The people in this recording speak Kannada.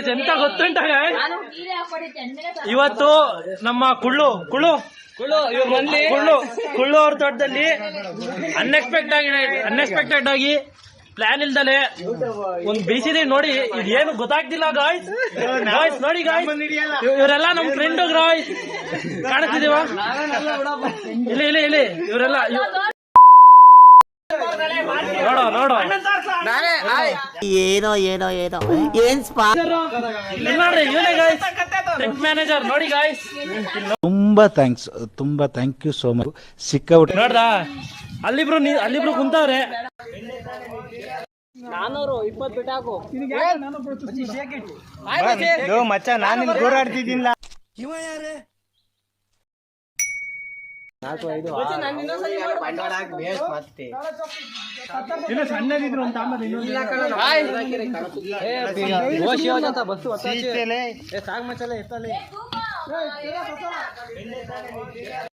ಗಾಯ್ಸ್ ಎಂತ ಗೊತ್ತುಂಟ ಗಾಯ್ಸ್, ಇವತ್ತು ನಮ್ಮ ಕುಳ್ಳು ಅವ್ರ ತೋಟದಲ್ಲಿ ಅನ್ಎಕ್ಸ್ಪೆಕ್ಟೆಡ್ ಆಗಿ ಪ್ಲಾನ್ ಇಲ್ದಲೆ ಒಂದ್ ಬೇಯಿಸಿದೀವಿ ನೋಡಿ. ಇದೇನು ಗೊತ್ತಾಗ್ತಿಲ್ಲ ಗಾಯ್ಸ್ ನೋಡಿ ಗಾಯ್ಸ್, ಇವರೆಲ್ಲ ನಮ್ ಫ್ರೆಂಡ್ ಗಾಯ್ಸ್ ಕಾಣಿಸ್ತಿದೀವ ಇಲ್ಲಿ ಇವರೆಲ್ಲ ನೋಡೋ ಏನೋ ಏನ್ ನೋಡ್ರಿ ಇವನೇ ಗಾಯ್ಸ್ ಟ್ರಿಪ್ ಮ್ಯಾನೇಜರ್ ನೋಡಿ ಗಾಯ್ಸ್. ತುಂಬಾ ಥ್ಯಾಂಕ್ ಯು ಸೋ ಮಚ್. ಸಿಕ್ಕಾಬಿಟ್ಟು ನೋಡ್ದ ಅಲ್ಲಿಬ್ರು ಕುಂತವ್ರೆ. 420 ಬಿಟ್ಟು ಹಾಕು ಮಚ್ಚ, ನಾನು ನಿಮ್ಗೆ ಹೋರಾಡ್ತಿದ್ದಿಲ್ಲ. ಸಣ್ಣದಿದ್ರು ಅಂತ